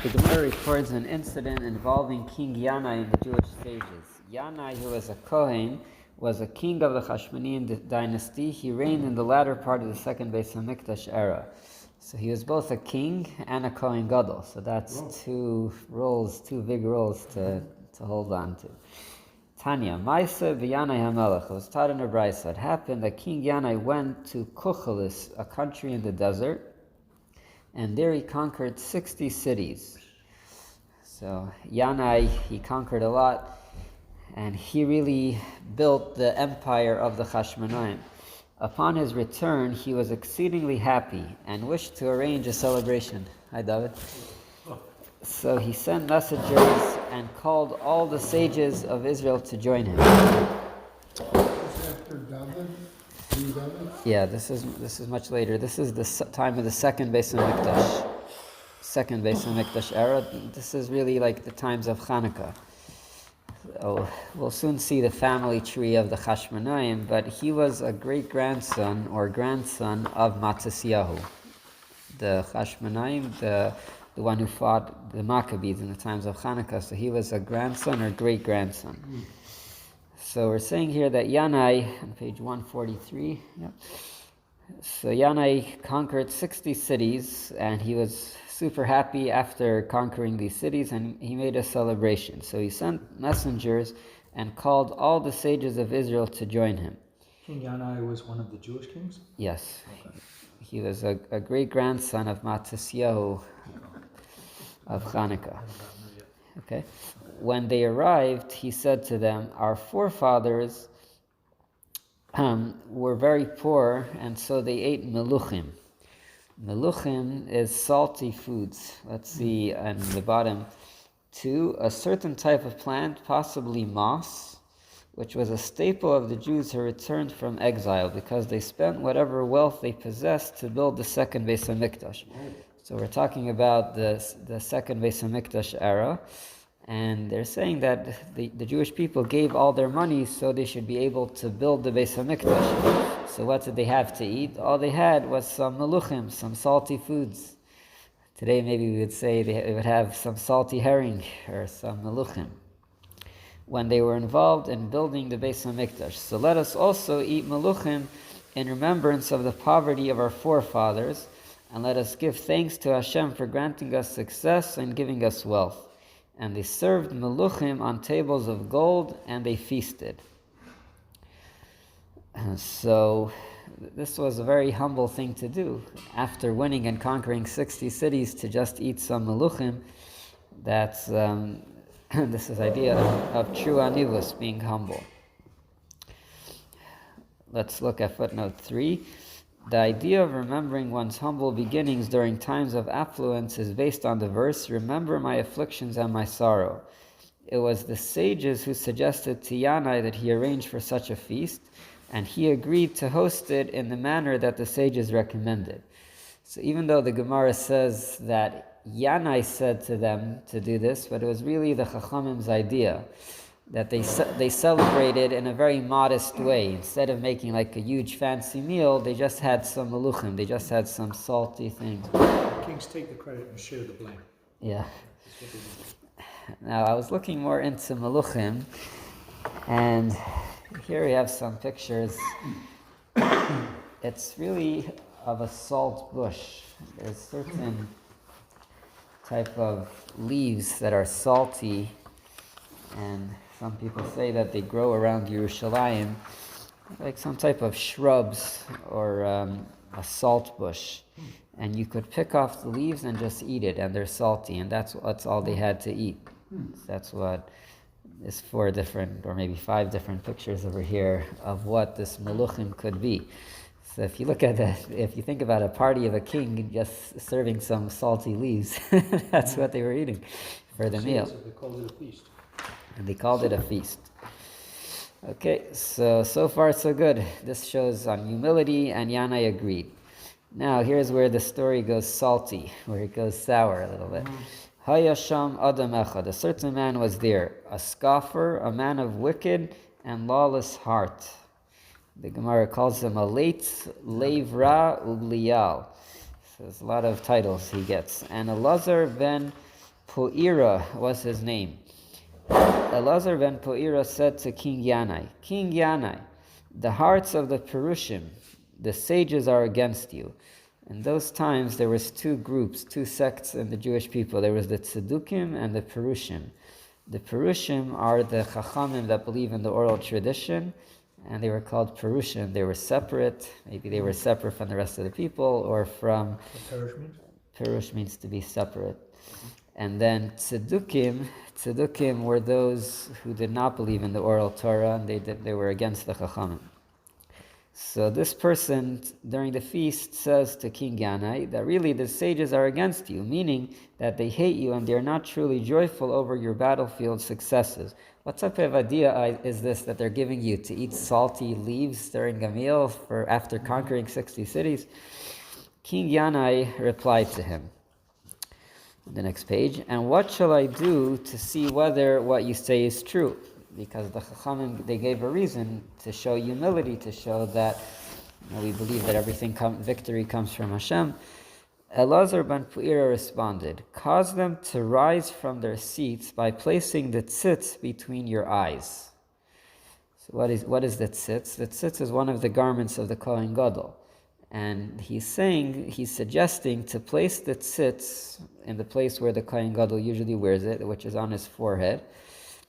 The Gemara records an incident involving King Yannai and the Jewish sages. Yannai, who was a Kohen, was a king of the Hashmonean dynasty. He reigned in the latter part of the second Beis Hamikdash era. So he was both a king and a Kohen Gadol. So that's two big roles to hold on to. Tanya, Maisa v'Yannai HaMelech. It was taught in a brayso. It happened that King Yannai went to Kuchelis, a country in the desert, and there he conquered 60 cities. So Yannai, he conquered a lot, and he really built the empire of the Hashmonaim. Upon his return, he was exceedingly happy and wished to arrange a celebration. Hi, David. So he sent messengers and called all the sages of Israel to join him. After David? Yeah, this is much later. This is the time of the second Beis Hamikdash. Second Beis Hamikdash era. This is really like the times of Hanukkah. So we'll soon see the family tree of the Hashmonaim, but he was a great-grandson or grandson of Mattityahu. The Hashmonaim, the one who fought the Maccabees in the times of Hanukkah. So he was a grandson or great-grandson. So we're saying here that Yannai, on page 143, so Yannai conquered 60 cities, and he was super happy after conquering these cities, and he made a celebration. So he sent messengers and called all the sages of Israel to join him. King Yannai was one of the Jewish kings? Yes. Okay. He was a great-grandson of Mattityahu of Hanukkah. Okay. When they arrived, he said to them, "Our forefathers were very poor, and so they ate meluchim." Meluchim is salty foods. Let's see on the bottom. 2, a certain type of plant, possibly moss, which was a staple of the Jews who returned from exile because they spent whatever wealth they possessed to build the second Beis Hamikdash. So we're talking about the second Beis Hamikdash era. And they're saying that the Jewish people gave all their money so they should be able to build the Beis Hamikdash. So what did they have to eat? All they had was some meluchim, some salty foods. Today maybe we would say they would have some salty herring or some meluchim when they were involved in building the Beis Hamikdash. So let us also eat meluchim in remembrance of the poverty of our forefathers, and let us give thanks to Hashem for granting us success and giving us wealth. And they served meluchim on tables of gold, and they feasted. So this was a very humble thing to do. After winning and conquering 60 cities, to just eat some meluchim, that's this is idea of true anivus, being humble. Let's look at footnote 3. The idea of remembering one's humble beginnings during times of affluence is based on the verse, "Remember my afflictions and my sorrow." It was the sages who suggested to Yannai that he arrange for such a feast, and he agreed to host it in the manner that the sages recommended. So even though the Gemara says that Yannai said to them to do this, but it was really the Chachamim's idea, that they celebrated in a very modest way. Instead of making like a huge fancy meal, they just had some meluchim, they just had some salty things. Kings take the credit and share the blame. Yeah. Now I was looking more into meluchim, and here we have some pictures. It's really of a salt bush. There's certain type of leaves that are salty, and some people say that they grow around Yerushalayim, like some type of shrubs or a salt bush. And you could pick off the leaves and just eat it, and they're salty, and that's all they had to eat. So that's what is 4 different, or maybe 5 different pictures over here of what this meluchim could be. So if you look at that, if you think about a party of a king just serving some salty leaves, that's what they were eating for the meal. So they called it a feast. And they called it a feast. Okay, so far so good. This shows humility, and Yannai agreed. Now here's where the story goes salty, where it goes sour a little bit. Hayasham Adam Echad, a certain man was there, a scoffer, a man of wicked and lawless heart. The Gemara calls him a late Levra Uglial. So there's a lot of titles he gets. And Elazar ben Po'ira was his name. Elazar ben Po'ira said to King Yannai, King Yannai, the hearts of the Perushim, the sages, are against you. In those times, there was two groups, two sects in the Jewish people. There was the Tzedukim and the Perushim. The Perushim are the Chachamim that believe in the oral tradition, and they were called Perushim. They were separate. Maybe they were separate from the rest of the people, or from... What Perush means? Perush means to be separate. And then Tzedukim were those who did not believe in the oral Torah, and they were against the Chachamim. So this person during the feast says to King Yannai that really the sages are against you, meaning that they hate you and they're not truly joyful over your battlefield successes. What type of idea is this that they're giving you to eat salty leaves during a meal after conquering 60 cities? King Yannai replied to him. The next page, and what shall I do to see whether what you say is true? Because the Chachamim, they gave a reason to show humility, to show that we believe that victory comes from Hashem. Elazar ben Pu'ira responded, cause them to rise from their seats by placing the tzitz between your eyes. So what is the tzitz? The tzitz is one of the garments of the Kohen Gadol. And he's suggesting to place the tzitz in the place where the Kohen Gadol usually wears it, which is on his forehead.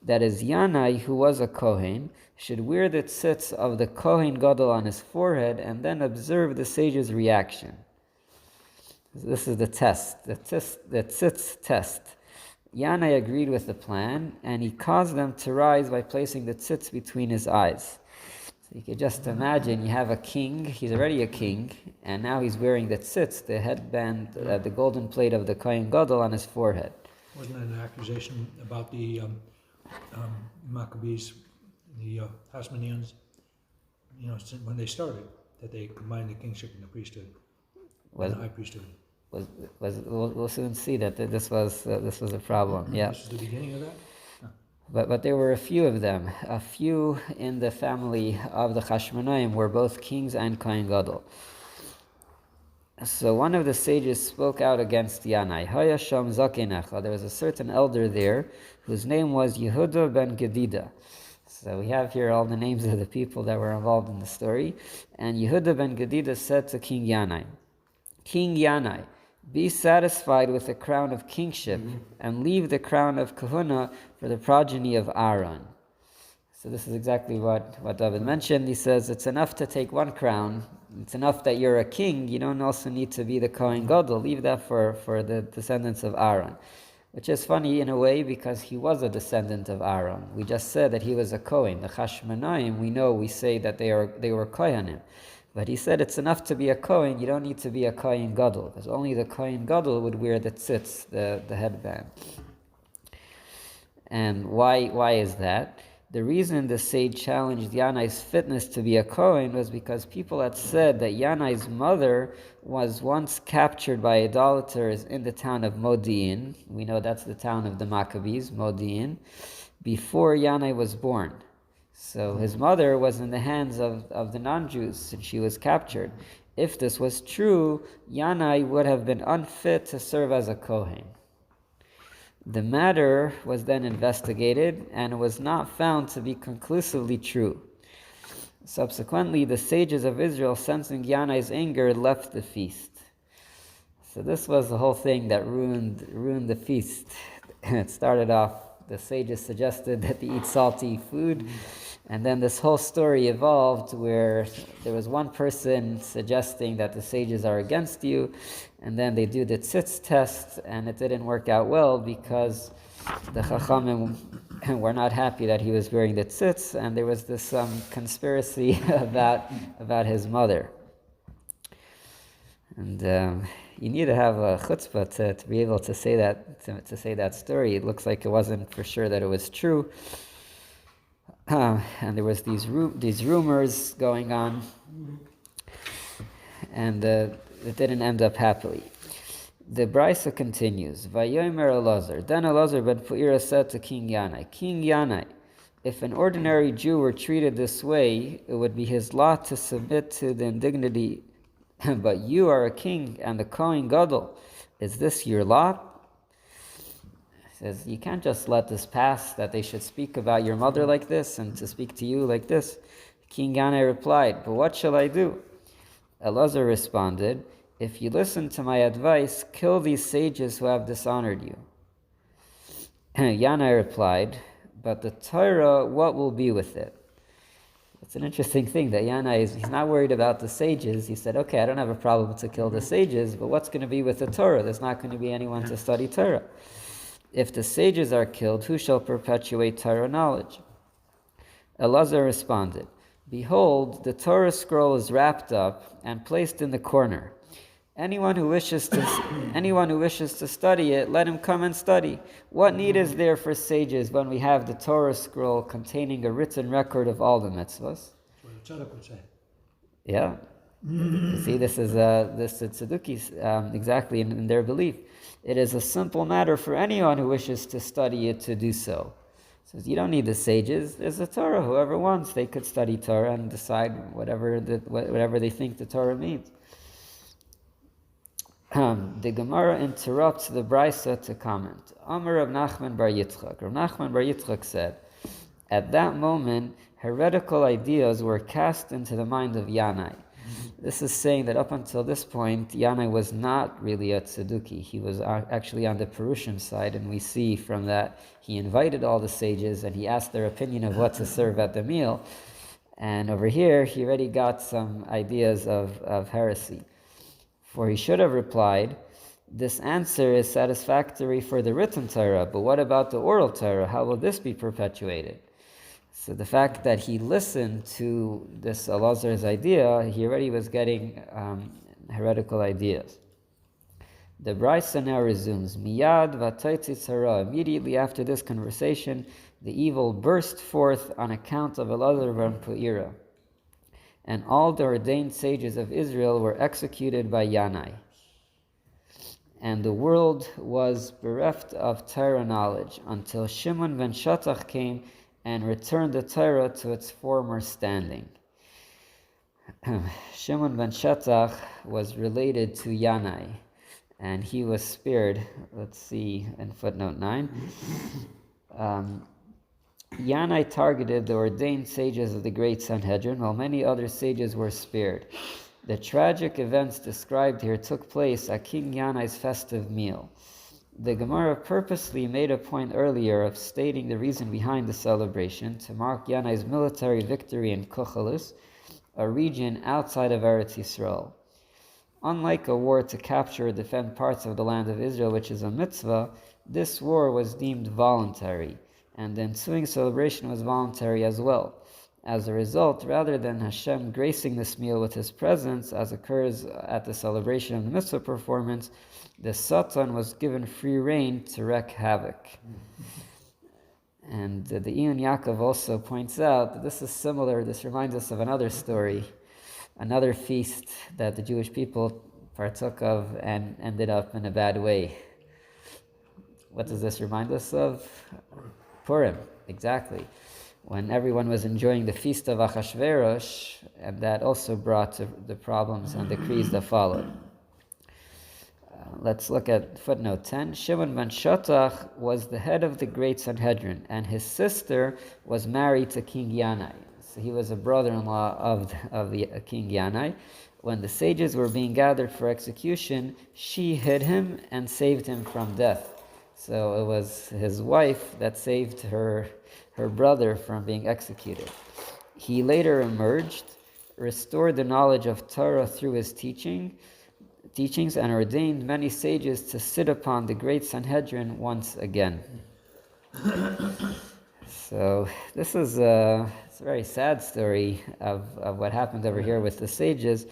That is, Yannai, who was a Kohen, should wear the tzitz of the Kohen Gadol on his forehead and then observe the sage's reaction. This is the test, the tzitz test. Yannai agreed with the plan, and he caused them to rise by placing the tzitz between his eyes. So you can just imagine, you have a king, he's already a king, and now he's wearing the tzitz, the headband, the golden plate of the Kohen Gadol on his forehead. Wasn't that an accusation about the Maccabees, the Hasmoneans, when they started, that they combined the kingship and the priesthood, and the high priesthood? We'll soon see that this was a problem. Yeah. This is the beginning of that. But there were a few of them. A few in the family of the Hashmonaim were both kings and Kohen Gadol. So one of the sages spoke out against Yannai. Hayasham Zakenecha. There was a certain elder there whose name was Yehuda ben Gedida. So we have here all the names of the people that were involved in the story. And Yehuda ben Gedida said to King Yannai, King Yannai, be satisfied with the crown of kingship and leave the crown of kahuna for the progeny of Aaron. So this is exactly what David mentioned. He says it's enough to take one crown. It's enough that you're a king. You don't also need to be the Kohen Gadol. Leave that for the descendants of Aaron. Which is funny in a way because he was a descendant of Aaron. We just said that he was a Kohen. The Hashmonaim, we say that they were Kohanim. But he said it's enough to be a Kohen, you don't need to be a Kohen Gadol, because only the Kohen Gadol would wear the tzitz, the headband. And why is that? The reason the sage challenged Yannai's fitness to be a Kohen was because people had said that Yannai's mother was once captured by idolaters in the town of Modi'in. We know that's the town of the Maccabees, Modi'in, before Yannai was born. So his mother was in the hands of the non-Jews, and she was captured. If this was true, Yannai would have been unfit to serve as a Kohen. The matter was then investigated, and was not found to be conclusively true. Subsequently, the sages of Israel, sensing Yannai's anger, left the feast. So this was the whole thing that ruined the feast. It started off, the sages suggested that they eat salty food, and then this whole story evolved where there was one person suggesting that the sages are against you, and then they do the tzitz test, and it didn't work out well because the Chachamim were not happy that he was wearing the tzitz, and there was this conspiracy about his mother. And you need to have a chutzpah to be able to say that story. It looks like it wasn't for sure that it was true. And there was these rumors going on, and it didn't end up happily. The Brisa continues. Vayomer Elazar. Then Elazar ben Pu'ira said to King Yannai, King Yannai, if an ordinary Jew were treated this way, it would be his lot to submit to the indignity. But you are a king and the Kohen Gadol. Is this your lot? says, you can't just let this pass, that they should speak about your mother like this and to speak to you like this. King Yannai replied, but what shall I do? Elazar responded, if you listen to my advice, kill these sages who have dishonored you. Yannai replied, but the Torah, what will be with it? It's an interesting thing that Yannai he's not worried about the sages. He said, okay, I don't have a problem to kill the sages, but what's going to be with the Torah? There's not going to be anyone to study Torah. If the sages are killed, who shall perpetuate Torah knowledge? Elazar responded, behold, the Torah scroll is wrapped up and placed in the corner. Anyone who wishes to study it, let him come and study. What need is there for sages when we have the Torah scroll containing a written record of all the mitzvahs? That's what the tzaddik would say. Yeah. You see, this is Tzadukis, exactly in their belief. It is a simple matter for anyone who wishes to study it to do so. Says you don't need the sages. There's a Torah. Whoever wants, they could study Torah and decide whatever they think the Torah means. The Gemara interrupts the Brisa to comment. Amar Rav Nachman bar Yitzchak. Rav Nachman bar Yitzchak said, at that moment, heretical ideas were cast into the mind of Yannai. This is saying that up until this point, Yannai was not really a Tzeduki. He was actually on the Perushim side, and we see from that he invited all the sages and he asked their opinion of what to serve at the meal. And over here, he already got some ideas of heresy. For he should have replied, this answer is satisfactory for the written Torah, but what about the oral Torah? How will this be perpetuated? So the fact that he listened to this Elazar's idea, he already was getting heretical ideas. The Brisa now resumes, Miyad v'taytzi tzara. Immediately after this conversation, the evil burst forth on account of Elazar ben Pu'ira. And all the ordained sages of Israel were executed by Yannai. And the world was bereft of Torah knowledge until Shimon ben Shattach came and returned the Torah to its former standing. Shimon ben Shattach was related to Yannai, and he was spared. Let's see in footnote 9. Yannai targeted the ordained sages of the great Sanhedrin, while many other sages were spared. The tragic events described here took place at King Yannai's festive meal. The Gemara purposely made a point earlier of stating the reason behind the celebration to mark Yannai's military victory in Kochelis, a region outside of Eretz Yisrael. Unlike a war to capture or defend parts of the land of Israel, which is a mitzvah, this war was deemed voluntary, and the ensuing celebration was voluntary as well. As a result, rather than Hashem gracing this meal with His presence, as occurs at the celebration of the mitzvah performance, the Satan was given free rein to wreak havoc. And the Iyun Yaakov also points out that this is similar. This reminds us of another story, another feast that the Jewish people partook of and ended up in a bad way. What does this remind us of? Purim, exactly. When everyone was enjoying the feast of Achashverosh, and that also brought the problems and decrees that followed. Let's look at footnote 10. Shimon ben Shattach was the head of the great Sanhedrin, and his sister was married to King Yannai. So he was a brother-in-law of the King Yannai. When the sages were being gathered for execution, she hid him and saved him from death. So it was his wife that saved her brother from being executed. He later emerged, restored the knowledge of Torah through his teachings, and ordained many sages to sit upon the great Sanhedrin once again. So this is it's a very sad story of what happened over here with the sages,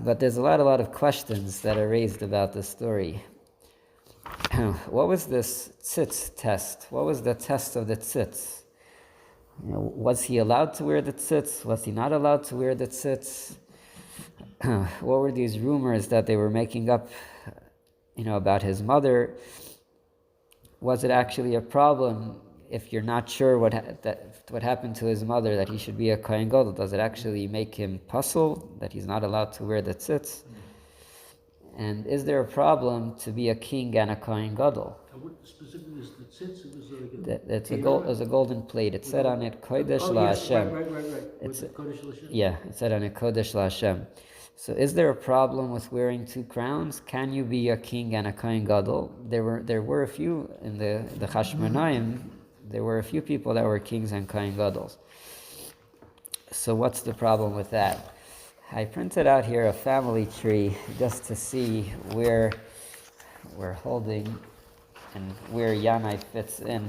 but there's a lot of questions that are raised about this story. What was this tzitz test? What was the test of the tzitz? Was he allowed to wear the tzitz? Was he not allowed to wear the tzitz? What were these rumors that they were making up, about his mother? Was it actually a problem if you're not sure what happened to his mother, that he should be a Kohen Gadol? Does it actually make him puzzle that he's not allowed to wear the tzitz? And is there a problem to be a king and a Kohen Gadol? What specifically is the tzitz? It was like It's a golden plate. It said on it Kodesh oh, La yes, Hashem. right. It's With the Kodesh Hashem. Yeah, it said on it Kodesh La Hashem. So is there a problem with wearing two crowns? Can you be a king and a Kohen Gadol? There were a few in the Hashmonaim. There were a few people that were kings and Kohen Gadols. So what's the problem with that? I printed out here a family tree just to see where we're holding and where Yannai fits in.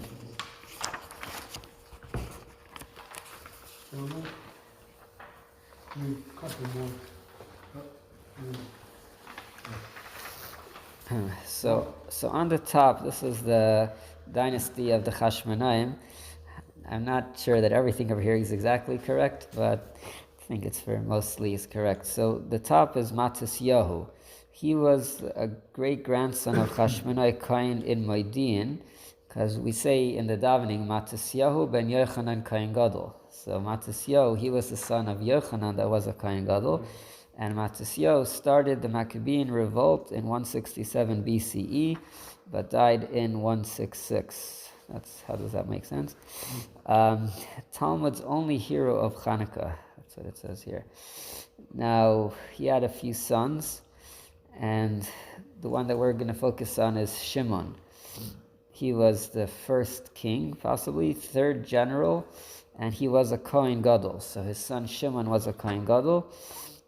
So on the top, this is the dynasty of the Hashmonaim. I'm not sure that everything over here is exactly correct, but I think it's mostly is correct. So the top is Matisyahu. He was a great-grandson of Hashmonai Kohen in Moedian, because we say in the davening, Matisyahu ben Yochanan Kohen Gadol. So Matisyahu, he was the son of Yochanan that was a Kohen Gadol, and Matisyahu started the Maccabean revolt in 167 BCE, but died in 166. How does that make sense? Talmud's only hero of Hanukkah. That's what it says here. Now, he had a few sons, and the one that we're going to focus on is Shimon. He was the first king, possibly, third general, and he was a Kohen Gadol. So his son Shimon was a Kohen Gadol,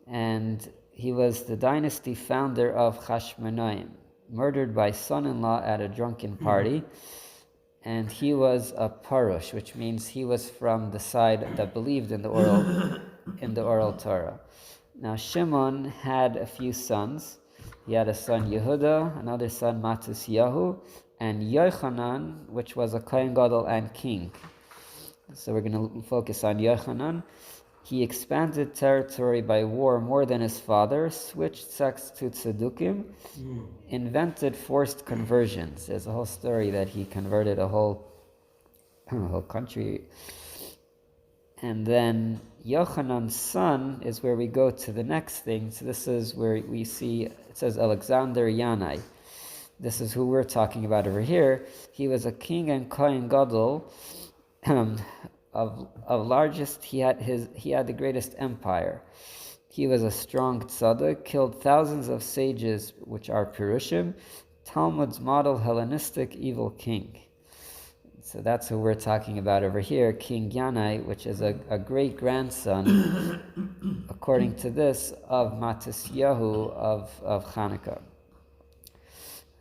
and he was the dynasty founder of Hashmonaim, murdered by son-in-law at a drunken party. And he was a Parush, which means he was from the side that believed in the oral Torah. Now Shimon had a few sons. He had a son Yehuda, another son Matisyahu, and Yochanan, which was a Kohen Gadol and king. So we're going to focus on Yochanan. He expanded territory by war more than his father, switched sects to Tzedukim, invented forced conversions. There's a whole story that he converted a whole country. And then Yochanan's son is where we go to the next thing. So this is where we see, it says Alexander Yannai. This is who we're talking about over here. He was a king and Kohen Gadol of largest. He had the greatest empire. He was a strong tzaddik, killed thousands of sages, which are Pirushim, Talmud's model Hellenistic evil king. So that's who we're talking about over here, King Yannai, which is a great-grandson, according to this, of Matisyahu of Hanukkah.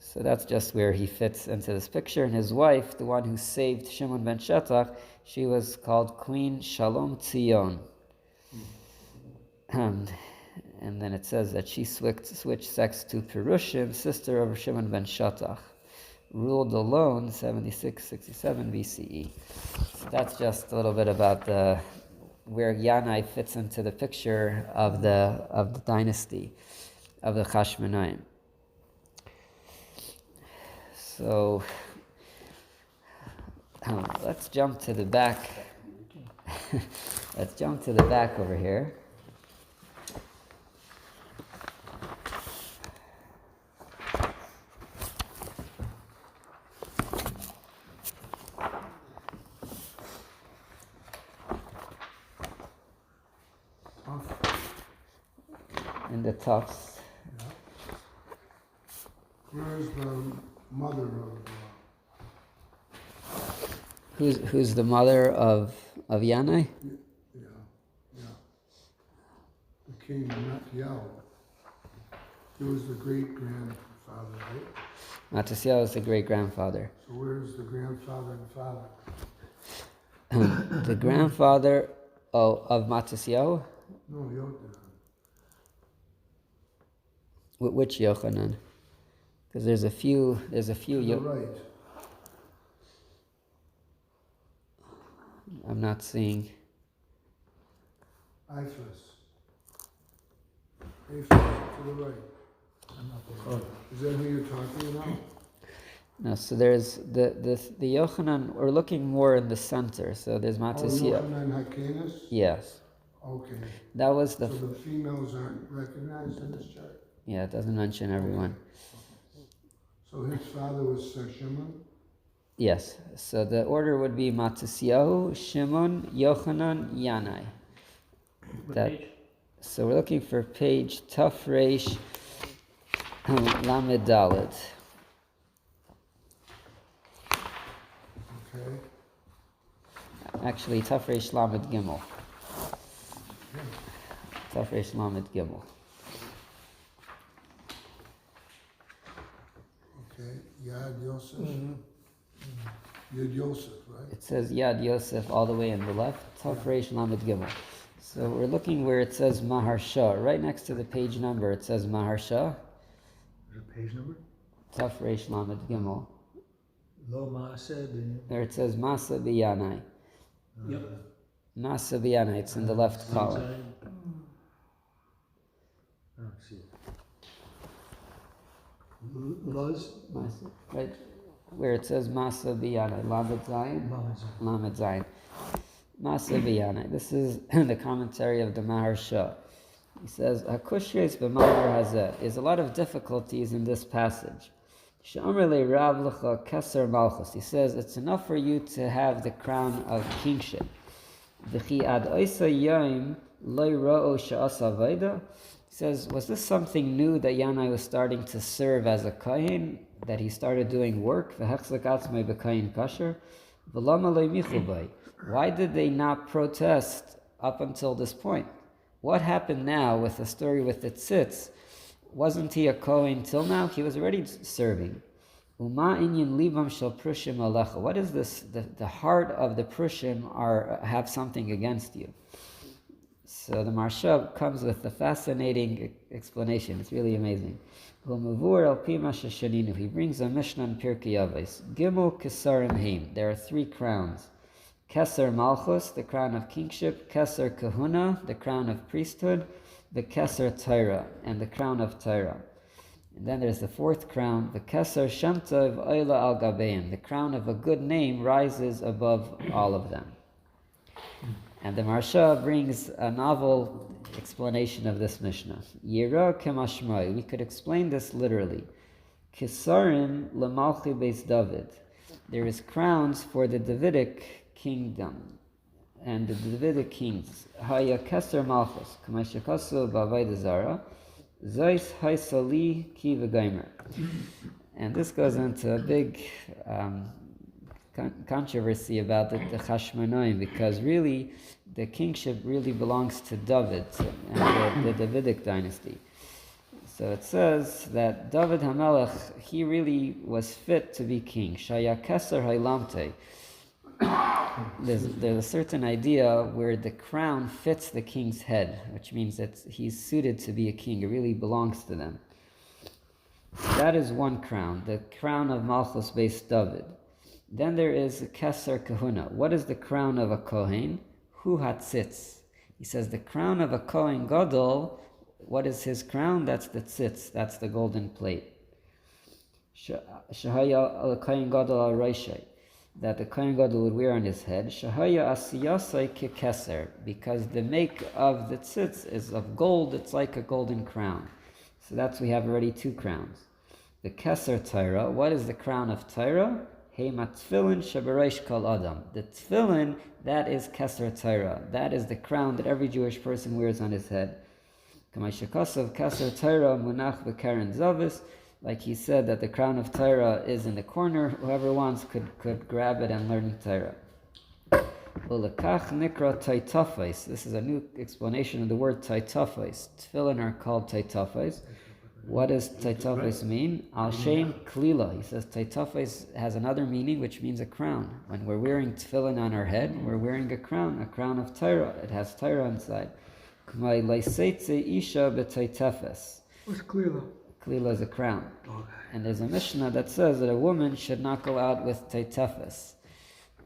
So that's just where he fits into this picture. And his wife, the one who saved Shimon ben Shetach, she was called Queen Shalom Tzion. And then it says that she switched sex to Pirushim, sister of Shimon ben Shetach. Ruled alone 76-67 BCE. That's just a little bit about where Yannai fits into the picture of the dynasty of the Hashmonaim. So let's jump to the back. Let's jump to the back over here. In the tufts. Yeah. Where's the mother of? Who's the mother of Yannai? Yeah. The king Matisyahu. He was the great grandfather, right? Matisyahu is the great grandfather. So where's the grandfather and father? The grandfather of Matisyahu? No, Yochanan. Which Yochanan? Because there's a few. Right. I'm not seeing. Iphis. To the right. Is that who you're talking about? No, so there's the Yochanan. We're looking more in the center. So there's Matisyahu. Yochanan Hakanis? Yes. Okay. That was So the females aren't recognized in this chart? Yeah, it doesn't mention everyone. So his father was Shimon? Yes. So the order would be Matisyahu, Shimon, Yochanan, Yannai. So we're looking for page Tafresh Lamed Dalet. Okay. Actually, Tafresh Lamed Gimel. Tafresh Lamed Gimel. Okay. Yad Yosef. Yad Yosef, right? It says Yad Yosef all the way on the left. Tafresh Lamed Gimel. So we're looking where it says Maharsha. Right next to the page number, it says Maharsha. There's a page number? Tafresh Lamed Gimel. Lo Maaseh. There it says Masa B'Yanai. Yep. Masa B'Yanai. It's in the left column. I don't see it. Luz? Right where it says Masa B'Yanai. Lamed Zayin. Lamed Zayin. Masa B'Yanai. This is the commentary of the Maharsha. He says, Hakushres b'Mahar Hazeh. There's a lot of difficulties in this passage. She'amrele Rav Lecha Keser Malchus. He says, it's enough for you to have the crown of kingship. V'chi ad oisa yom lo ra'o she'asa vayda. He says, was this something new that Yannai was starting to serve as a kohen, that he started doing work? V'hechzak atzmei b'kohen kasher. V'lama lo michu bay. Why did they not protest up until this point? What happened now with the story with the tzitz? Wasn't he a Kohen till now? He was already serving. Uma inyan libam shel prushim alecha. What is this? The heart of the prushim have something against you. So the Maharsha comes with a fascinating explanation. It's really amazing. He brings a Mishnah in Pirkei Avos. Gimel kesarim heim. There are 3 crowns. Keser Malchus, the crown of kingship. Keser Kahuna, the crown of priesthood. The Keser Torah, and the crown of Torah. And then there's the 4th crown, the Keser Shem Tov Oila Al Gabeim. The crown of a good name rises above all of them. And the Maharsha brings a novel explanation of this Mishnah. Yira Kemashmai. We could explain this literally. Kesarim Lamalchi Beis David. There is crowns for the Davidic kingdom and the Davidic kings. Haya Keser Malchus, Kamashikasu Bavayda Zara, Zeis Haisali Ki V'Gaimer. And this goes into a big controversy about the Chashmonaim, because really the kingship really belongs to David and the Davidic dynasty. So it says that David HaMelech, he really was fit to be king. Shaya Keser Hailamte. There's a certain idea where the crown fits the king's head, which means that he's suited to be a king. It really belongs to them. That is one crown, the crown of Malchus Beis David. Then there is Keser Kahuna. What is the crown of a Kohen? Hu Hatzitz. He says the crown of a Kohen Gadol, what is his crown? That's the tzitz, that's the golden plate. Shahaya al Kohen Gadol al Roshai, that the Kohen Gadol would wear on his head. Shahaya asiyasai kekeser, because the make of the tzitz is of gold, it's like a golden crown. So we have already 2 crowns. The Keser Torah, what is the crown of Torah? Heima tefillin shebereish kol adam. The tefillin, that is Keser Torah. That is the crown that every Jewish person wears on his head. Kamay shekasav Keser Torah munach b'karen zavis. Like he said that the crown of Torah is in the corner. Whoever wants could grab it and learn Torah. Ulekach nikra taitafais. This is a new explanation of the word taitafais. Tefillin are called taitafais. What does taitafais mean? Al shem klila. He says taitafais has another meaning, which means a crown. When we're wearing tefillin on our head, we're wearing a crown of Torah. It has Torah inside. K'may leiseitze isha b'taitafes. What's klila? Klila is a crown. Okay. And there's a Mishnah that says that a woman should not go out with taitafes.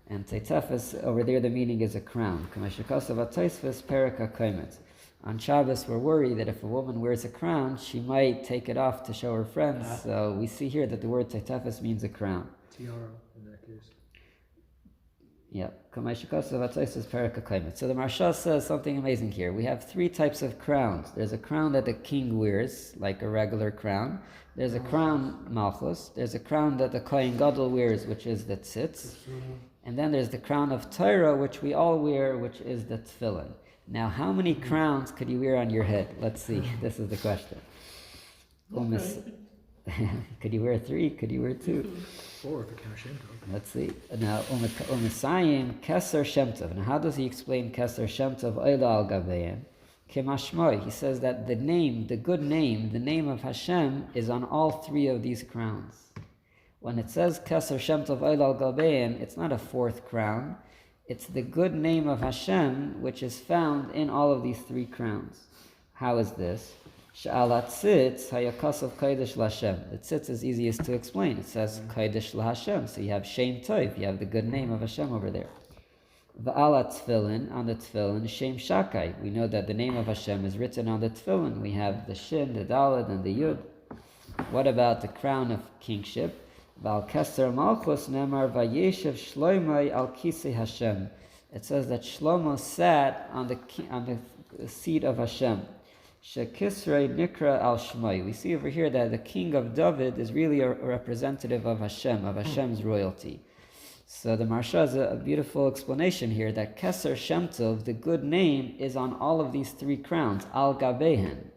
And taitafes, over there the meaning is a crown. On Shabbos we're worried that if a woman wears a crown, she might take it off to show her friends. So we see here that the word taitafes means a crown. Tiara in that case. Yeah. So the Maharsha says something amazing here. We have three types of crowns. There's a crown that the king wears, like a regular crown. There's a crown Malchus. There's a crown that the Kohen Gadol wears, which is the tzitz. And then there's the crown of Torah, which we all wear, which is the tefillin. Now, how many crowns could you wear on your head? Let's see. This is the question. Could you wear 3? Could you wear 2? 4 if you count Shem Tov. Let's see. Now, Umasayim Keser Shem Tov. Now, how does he explain Keser Shem Tov? Oila al Gabeim. Kemashmoi. He says that the name, the good name, the name of Hashem is on all 3 of these crowns. When it says Keser Shem Tov Oila al Gabeim, it's not a 4th crown. It's the good name of Hashem, which is found in all of these 3 crowns. How is this? Sha'ala tzitz hayakasav kaidish l'Hashem. The tzitz is easiest to explain. It says kaidish l'Hashem. So you have Shem Tov. You have the good name of Hashem over there. Va'ala tefillin, on the tefillin, Shem Shakai. We know that the name of Hashem is written on the tefillin. We have the Shin, the Daled, and the Yud. What about the crown of kingship? Val Keser Malchus Nemar Vayeshev Shloimei al Kisei Hashem. It says that Shlomo sat on the seat of Hashem. Shekisrei Nikra al Shmai. We see over here that the king of David is really a representative of Hashem's royalty. So the Maharsha has a beautiful explanation here that Keser Shem Tov, the good name, is on all of these 3 crowns, al Gabehen.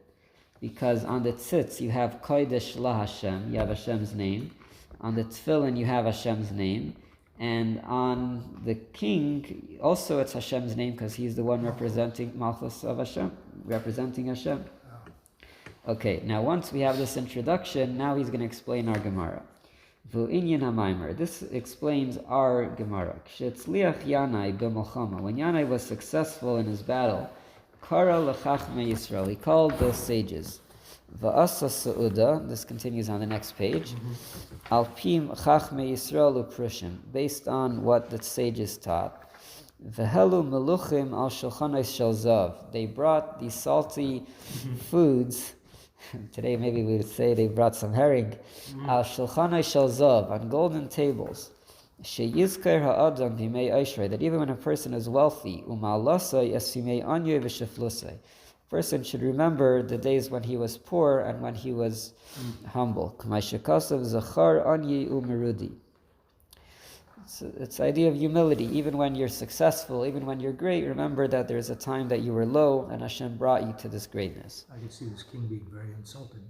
Because on the tzitz you have Kodesh La Hashem, you have Hashem's name. On the tefillin you have Hashem's name. And on the king, also it's Hashem's name because he's the one representing Malchus of Hashem, representing Hashem. Okay, now once we have this introduction, now he's going to explain our Gemara. V'inyan HaMaimer. This explains our Gemara. Shetzliach Yannai b'milchama. When Yannai was successful in his battle, Kara l'chachmei Yisrael. He called those sages. Va'asa Sa'uda, this continues on the next page, Alpim Chachmei Yisrael Uprushim, based on what the sages taught. V'helu Meluchim al Shulchanai Shel Zav. They brought these salty foods, today maybe we would say they brought some herring, al Shulchanai Shel Zav, on golden tables. Sheyizker ha'adam b'mei Eishrei, that even when a person is wealthy, u'ma'alasai es b'mei anyoi v'sheflusai, person should remember the days when he was poor and when he was humble. It's the idea of humility. Even when you're successful, even when you're great, remember that there's a time that you were low and Hashem brought you to this greatness. I could see this king being very insulted.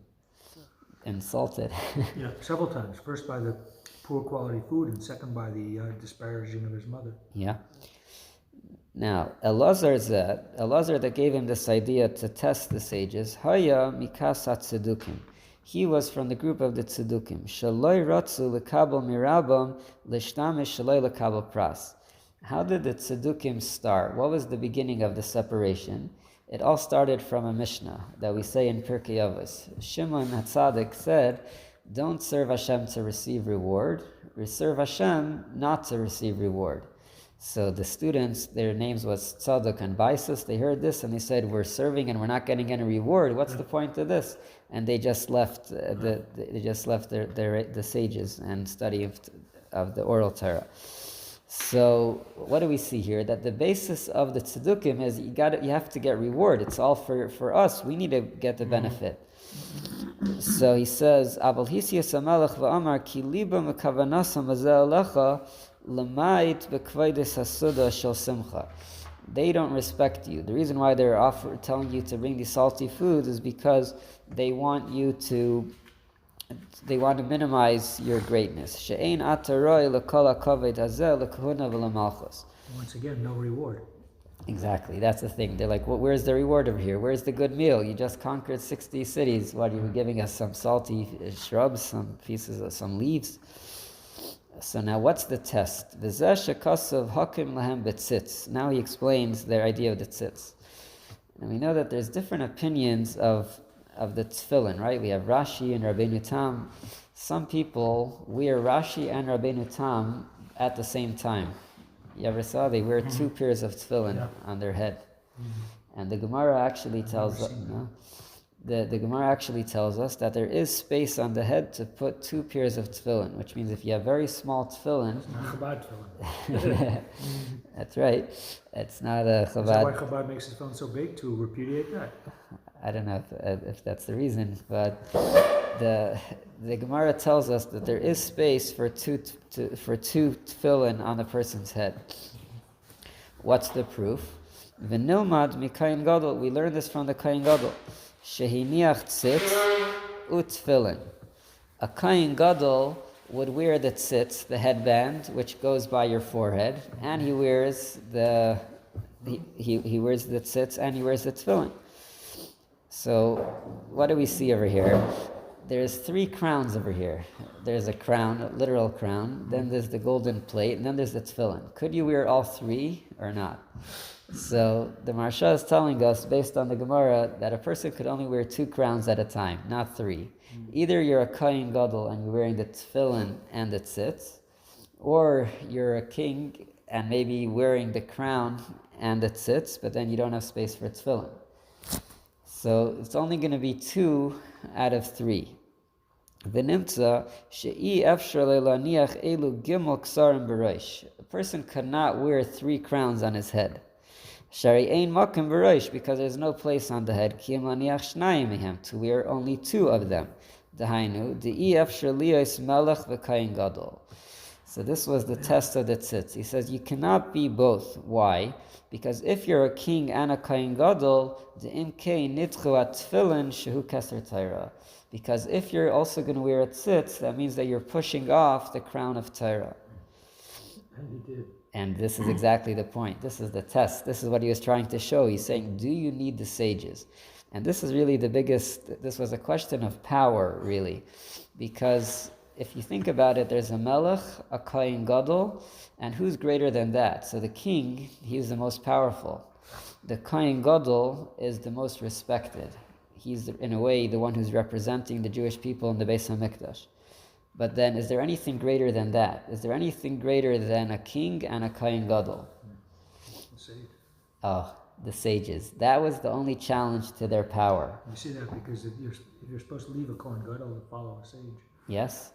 Insulted. Yeah, several times. First by the poor quality food, and second by the disparaging of his mother. Yeah. Now, Elazar that gave him this idea to test the sages, Haya mikasa tzedukim. He was from the group of the tzedukim. Shaloi ratzu lekabel mirabam lishtamish shaloi lekabel pras. How did the tzedukim start? What was the beginning of the separation? It all started from a Mishnah that we say in Pirkei Avos. Shimon HaTzadik said, don't serve Hashem to receive reward, serve Hashem not to receive reward. So the students, their names was Tzadok and Baisus, they heard this and they said, we're serving and we're not getting any reward. What's the point of this? And they just left the sages and study of the oral Torah. So what do we see here? That the basis of the Tzedukim is you have to get reward. It's all for us. We need to get the benefit. So he says, Aval Hisyas HaMelech v'amar ki liba mekavanasa mazeh alecha l'mayit b'kvaydes hasuda shel simcha. They don't respect you. The reason why they're telling you to bring these salty foods is because they want to minimize your greatness. She'ein ataroi l'kol ha'kaved hazeh l'kahuna v'lemalchus. Once again, no reward. Exactly, that's the thing. They're like, well, where's the reward over here? Where's the good meal? You just conquered 60 cities. What, you were giving us some salty shrubs, some pieces of some leaves? So now what's the test? Now he explains their idea of the tzitz. And we know that there's different opinions of the tefillin, right? We have Rashi and Rabbeinu Tam. Some people wear Rashi and Rabbeinu Tam at the same time. You ever saw they wear 2 pairs of tefillin on their head? And the Gemara actually tells us, the Gemara actually tells us that there is space on the head to put 2 pairs of tefillin, which means if you have very small tefillin, Chabad tefillin. that's right, it's not a Is that why Chabad. Chabad makes his tefillin so big, to repudiate that? I don't know if that's the reason, but the Gemara tells us that there is space for two tefillin on a person's head. What's the proof? V'nilmad mi Kohen Gadol. We learn this from the Kohen Gadol. Shehiniach tzitz utfillin. A Kohen Gadol would wear the tzitz, the headband, which goes by your forehead, and he wears he wears the tzitz and he wears the tefillin. So, what do we see over here? There's 3 crowns over here. There's a crown, a literal crown, then there's the golden plate, and then there's the tefillin. Could you wear all 3 or not? So, the Maharsha is telling us, based on the Gemara, that a person could only wear 2 crowns at a time, not 3. Either you're a Kohen Gadol and you're wearing the tefillin and the tzitz, or you're a king and maybe wearing the crown and the tzitz, but then you don't have space for tefillin. So it's only going to be 2 out of 3. V'nimtza she'i efshar le'laniach elu gimel ksarim b'rosh. A person could not wear 3 crowns on his head. Shari ein makim b'rosh, because there's no place on the head. Ki em laniach shnayim mehem, to wear only 2 of them. Dahainu de'i efshar liyos melech v'kayin gadol. So this was the test of the tzitz. He says you cannot be both. Why? Because if you're a king and a Kohen Gadol, the imkei nitchu at tefillin shehu keser Torah. Because if you're also going to wear a tzitz, that means that you're pushing off the crown of Torah. And he did. And this is exactly the point. This is the test. This is what he was trying to show. He's saying, do you need the sages? And this is really this was a question of power, really. Because if you think about it, there's a melech, a Kohen Gadol, and who's greater than that? So the king, he's the most powerful. The Kohen Gadol is the most respected. He's, in a way, the one who's representing the Jewish people in the Beis HaMikdash. But then, is there anything greater than that? Is there anything greater than a king and a Kohen Gadol? Oh, the sages. That was the only challenge to their power. You see that because if you're supposed to leave a Kohen Gadol and follow a sage. Yes?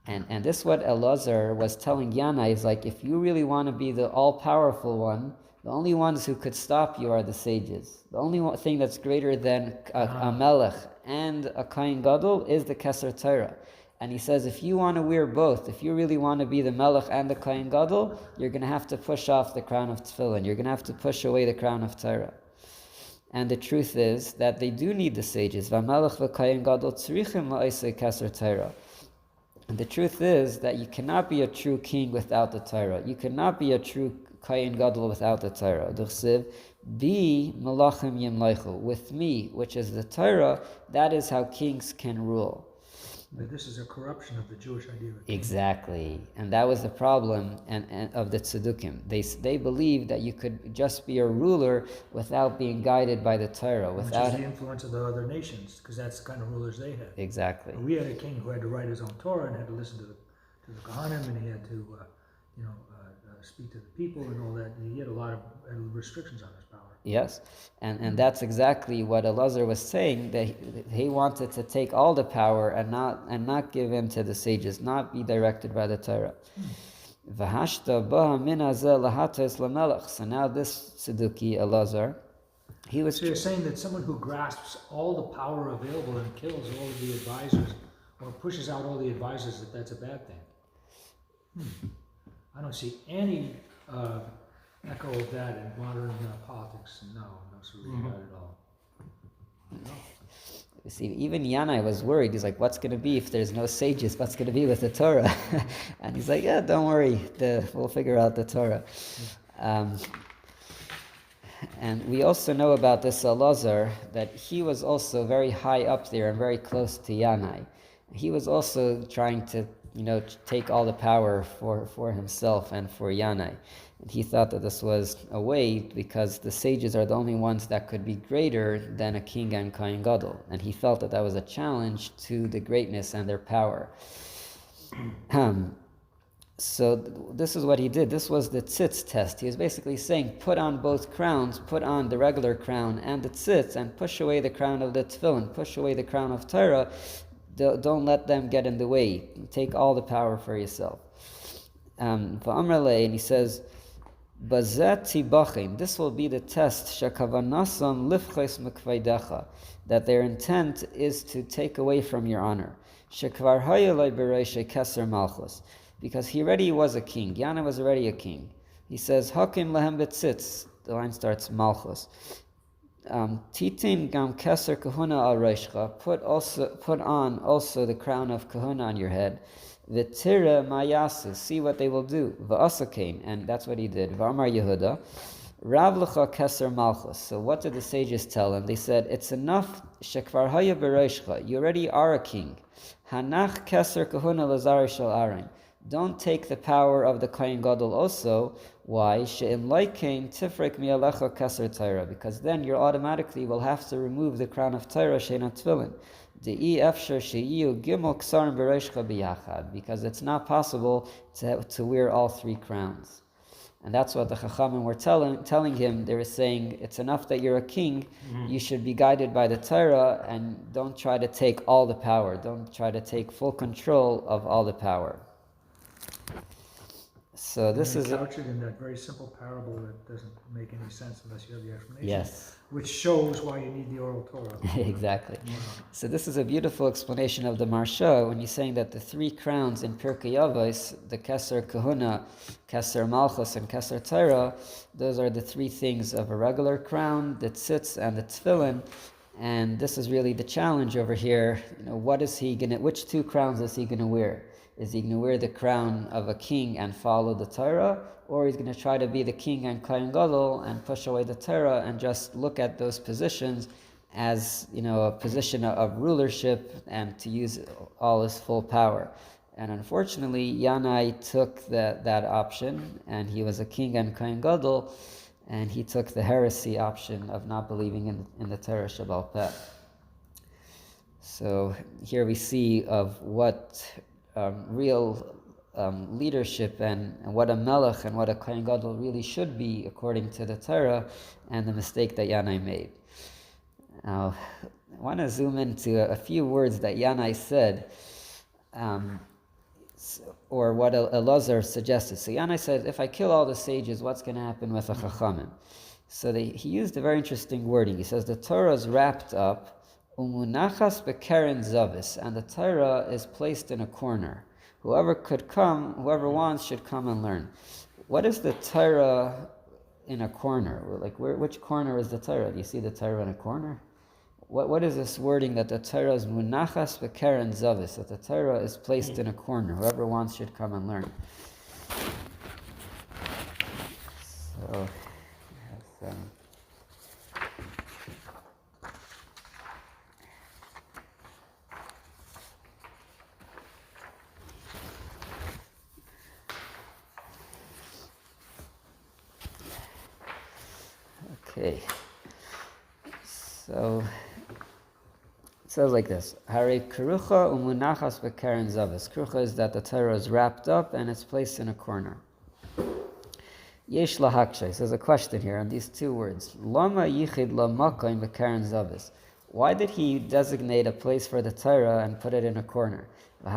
And this is what Elazar was telling Yannai, is like, if you really want to be the all-powerful one, the only ones who could stop you are the sages. The only thing that's greater than a melech and a Kohen Gadol is the Keser Torah. And he says, if you want to wear both, if you really want to be the melech and the Kohen Gadol, you're going to have to push off the crown of tefillin. You're going to have to push away the crown of Torah. And the truth is that they do need the sages. V'melech v'Kohen Gadol tzrichim la'osei Keser Torah. And the truth is that you cannot be a true king without the Torah. You cannot be a true Kohen Gadol without the Torah. D'chsiv, bi malachim yimleichu. With me, which is the Torah, that is how kings can rule. But this is a corruption of the Jewish idea of king. Exactly. And that was the problem and of the Tzedukim. They believed that you could just be a ruler without being guided by the Torah. Which is the influence of the other nations, because that's the kind of rulers they had. Exactly. But we had a king who had to write his own Torah and had to listen to the Kohanim, and he had to speak to the people and all that. And he had a lot of restrictions on his power. Yes, and that's exactly what Elazar was saying, that he wanted to take all the power and not give in to the sages, not be directed by the Torah. So now this Tzeduki, Elazar, he was... So you're saying that someone who grasps all the power available and kills all of the advisors, or pushes out all the advisors, that's a bad thing. I don't see any echo of that in modern politics. No solution about it at all. No. You see, even Yannai was worried. He's like, what's going to be if there's no sages? What's going to be with the Torah? And he's like, yeah, don't worry. We'll figure out the Torah. And we also know about this Elazar, that he was also very high up there and very close to Yannai. He was also trying to, take all the power for himself and for Yannai. And he thought that this was a way, because the sages are the only ones that could be greater than a king and Kohen Gadol. And he felt that that was a challenge to the greatness and their power. So this is what he did. This was the tzitz test. He was basically saying, put on both crowns, put on the regular crown and the tzitz, and push away the crown of the tefillin, push away the crown of Torah. Don't let them get in the way. Take all the power for yourself. And he says, Bazet tibachin. This will be the test. Shekavanasam lifches mekvaidecha, that their intent is to take away from your honor. Shekvar hayalei bereishe keser malchus, because he already was a king. Yannai was already a king. He says, Hakim lahem betzitz. The line starts malchus. Titin gam keser kahuna al reishcha. Put on also the crown of kahuna on your head. V'tira mayasu. See what they will do. V'asakain. And that's what he did. V'amar Yehuda. Rav lecha keser malchus. So what did the sages tell him? They said, it's enough. Shekvar haya bereishcha. You already are a king. Hanach keser kahuna lazari shel Aaron. Don't take the power of the Kohen Gadol also. Why? She'im loikein tifrek mi'alecha keser Torah. Because then you automatically will have to remove the crown of Torah she'ena tefillin. De'i efsher she'iyu gimel ksarim bereishcha biyachad. Because it's not possible to wear all three crowns. And that's what the Chachamim were telling him. They were saying, it's enough that you're a king, you should be guided by the Torah, and don't try to take all the power. Don't try to take full control of all the power. So this is couch it in that very simple parable that doesn't make any sense unless you have the explanation. Yes. Which shows why you need the oral Torah. Exactly. Yeah. So this is a beautiful explanation of the Marsha when he's saying that the three crowns in Pirkei Avos, the Keser Kahuna, Keser Malchus, and Keser Torah, those are the three things of a regular crown, the tzitz, and the tefillin. And this is really the challenge over here. What is he gonna? Which two crowns is he gonna wear? Is he going to wear the crown of a king and follow the Torah, or he's going to try to be the king and Kohen Gadol and push away the Torah and just look at those positions as a position of rulership and to use all his full power? And unfortunately, Yannai took that option, and he was a king and Kohen Gadol, and he took the heresy option of not believing in the Torah Shabbal Peh. So here we see of what real leadership and what a melech and what a Kohen Gadol really should be according to the Torah, and the mistake that Yannai made. Now, I want to zoom into a few words that Yannai said, or what Elazar suggested. So Yannai said, if I kill all the sages, what's going to happen with the Chachamim? So he used a very interesting wording. He says the Torah is wrapped up, umunachas bekeren zavis, and the Torah is placed in a corner. Whoever wants should come and learn. What is the Torah in a corner? Which corner is the Torah? Do you see the Torah in a corner? What is this wording that the Torah is munachas bekeren zavis, that the Torah is placed in a corner? Whoever wants should come and learn. So, okay, so it says like this: Hare krucha umunachas bekeren zavis. Krucha is that the Torah is wrapped up and it's placed in a corner. Yesh lahakshay. So there's a question here on these two words. Lama yichid lamakoim bekeren zavis. Why did he designate a place for the Torah and put it in a corner? It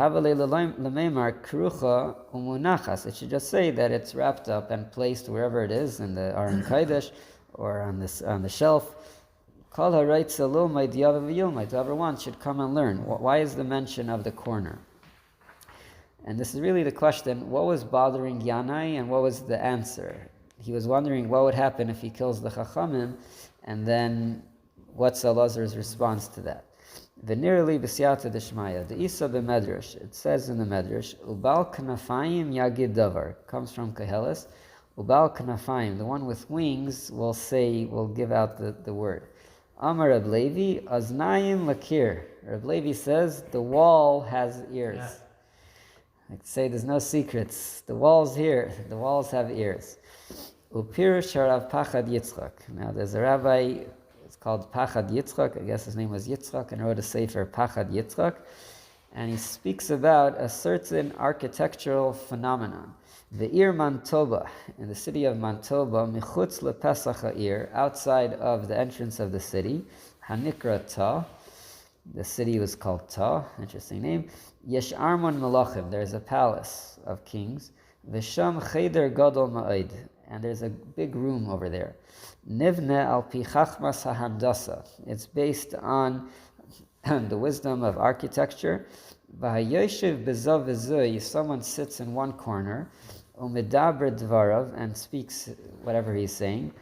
should just say that it's wrapped up and placed wherever it is in the Aron Kodesh or on the shelf. Whoever wants should come and learn. Why is the mention of the corner? And this is really the question: what was bothering Yannai, and what was the answer? He was wondering what would happen if he kills the Chachamim, and then what's Elazar's response to that? V'nirli b'siyata d'shmaya, the Isa b'medrash. It says in the medrash, ubal kanafayim yagid davar, comes from Koheles. Ubal kanafayim, the one with wings, will give out the word. Amar Reb Levi, aznayim lakir. Reb Levi says the wall has ears. Yeah. I say there's no secrets. The walls here, the walls have ears. Upirush harav Pachad Yitzchak. Now there's a rabbi, it's called Pachad Yitzchak. I guess his name was Yitzchak, and wrote a sefer Pachad Yitzchak. and he speaks about a certain architectural phenomenon. The Ir Mantoba, in the city of Mantoba, michutz lepesach ha'ir, outside of the entrance of the city, hanikra Ta, the city was called Ta, interesting name. Yesh Armon Malachim, there's a palace of kings. Visham Cheder Gadol Ma'id, and there's a big room over there. Nivne al pi chachmas hahandasa, it's based on the wisdom of architecture. V'hayoshev bezav v'zui, someone sits in one corner, umedaber dvarav, and speaks whatever he's saying.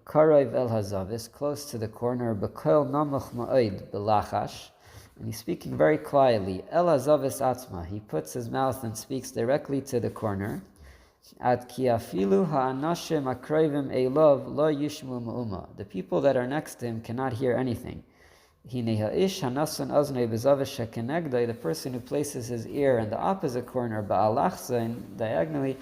Karov el hazavis, close to the corner, b'kol namach ma'id b'lachash, and he's speaking very quietly. El hazavis atzma, he puts his mouth and speaks directly to the corner. Ad ki afilu ha'anashim akroivim elov lo yishmu ma'uma, the people that are next to him cannot hear anything. Hine ha'ish hanasun aznei b'zavish shekenegdai, the person who places his ear in the opposite corner, ba'alachzain, diagonally,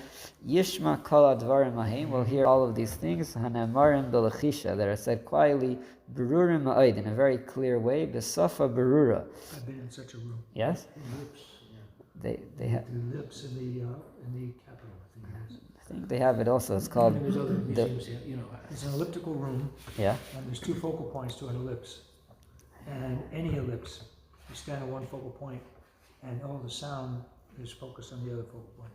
yishma kol advarim mahim, will hear all of these things, hanemarim b'lechisha, that are said quietly, berurim ma'id, in a very clear way, b'safa berura. I've been in such a room. Yes? Lips, They have, The lips in the Capitol, I think it is. I think they have it also, it's called, and there's other museums here, It's an elliptical room, yeah? and there's two focal points to an ellipse. And any ellipse, you stand at one focal point, and all the sound is focused on the other focal point.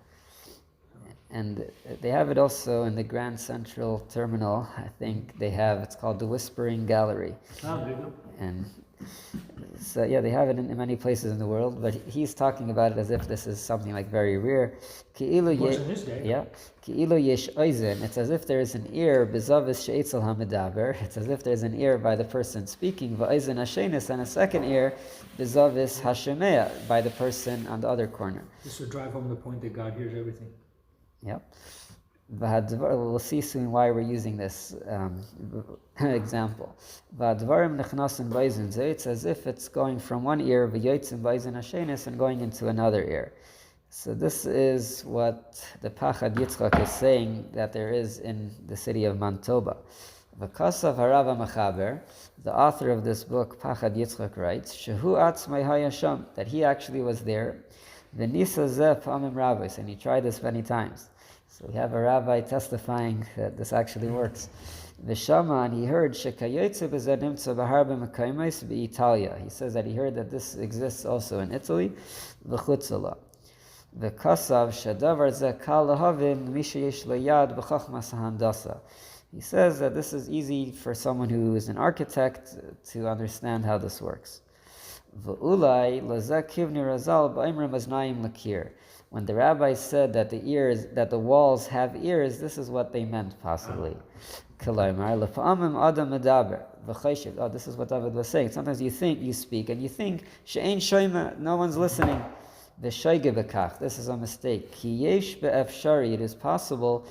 And they have it also in the Grand Central Terminal, I think they have, it's called the Whispering Gallery. there you go. And so, yeah, they have it in many places in the world, but he's talking about it as if this is something like very rare. Of course, in his day. Yeah. Ki'ilu yesh oizen. It's as if there is an ear, bezavis she'etzel hamidaber. It's as if there's an ear by the person speaking, va'oizen hashenis, and a second ear, bezavis hashemea, by the person on the other corner. This would drive home the point that God hears everything. Yep. We'll see soon why we're using this example. It's as if it's going from one ear and going into another ear. So this is what the Pachad Yitzchak is saying that there is in the city of Mantoba. V'kasav Harava Machaber, the author of this book, Pachad Yitzchak, writes, Shehu atzmai hayasham, that he actually was there. V'nisa zeh pamim rabbis, and he tried this many times. So we have a rabbi testifying that this actually works. V'shama, and he heard shekayotze b'zeh nimtza b'harbe mekaymes b'Italia. He says that he heard that this exists also in Italy, v'chutzala. V'kasav shadavar zeh kal lahavim mishayesh layad b'chachmas handasa. He says that this is easy for someone who is an architect to understand how this works. V'ulai lazeh kivni razal b'imra maznayim lakir. When the rabbi said that the walls have ears, this is what they meant possibly. Oh, this is what David was saying. Sometimes you speak, and you think, she'ein shoyma, no one's listening. This is a mistake. It is possible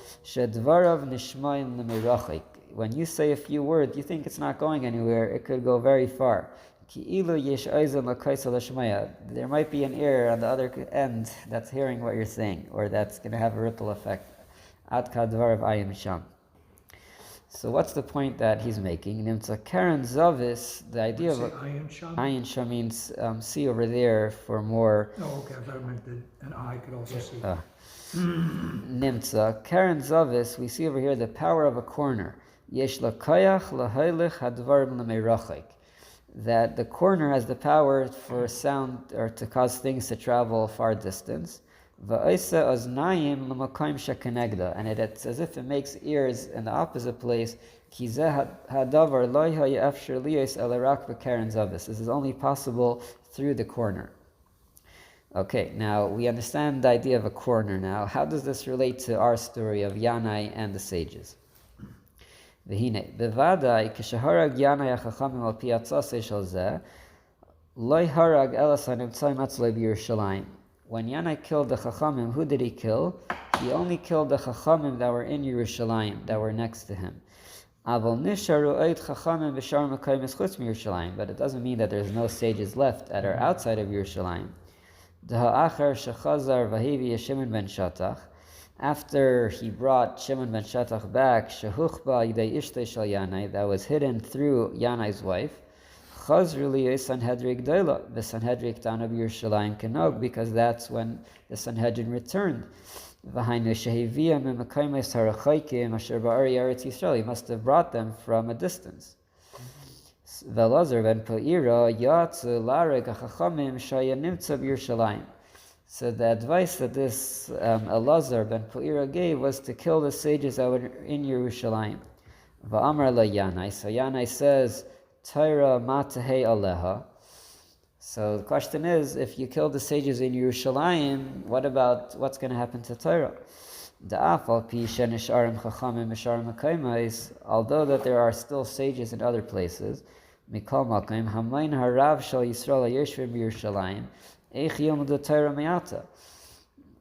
when you say a few words, you think it's not going anywhere, it could go very far. There might be an ear on the other end that's hearing what you're saying, or that's going to have a ripple effect. So what's the point that he's making? Karen Zavis, the idea of Ayin Sham means see over there for more. Oh, okay, I thought it meant that an eye could also see. Nimtza, Karen Zavis, we see over here the power of a corner. Yesh lakayach lahaylich hadvarim lemeirachik. That the corner has the power for sound or to cause things to travel a far distance. And it's as if it makes ears in the opposite place. This is only possible through the corner. Okay, now we understand the idea of a corner now. How does this relate to our story of Yannai and the sages? V'hine, bevadai, kishaharag Yannai hachachamim al pi atzasei shel zeh, loy harag elas hanimtzayim atzlei b'Yerushalayim. When Yannai killed the chachamim, who did he kill? He only killed the chachamim that were in Yerushalayim, that were next to him. Aval nisharu oid chachamim b'shar mekaymes chutz m'Yerushalayim, but it doesn't mean that there's no sages left that are outside of Yerushalayim. Deha'achar shechazar vahivi Shimon ben Shatach. After he brought Shimon ben Shatach back, shehuchba yidei ishtei shel Yannai, that was hidden through Yannai's wife, Chazru liyei Sanhedrin gdola, the Sanhedrin down of Yerushalayim kenog, because that's when the Sanhedrin returned. V'hainu shehivia memekaymes harachaykim asher ba'ari Eretz Yisrael. He must have brought them from a distance. Velazar ben Po'ira yatzu lareg hachachamim shaya nimtza b'Yerushalayim. So the advice that this Elazar ben Po'ira gave was to kill the sages that were in Yerushalayim. Va'amar la Yannai. So Yannai says, Torah matahei aleha. So the question is, if you kill the sages in Yerushalayim, what's going to happen to Torah? Although that there are still sages in other places,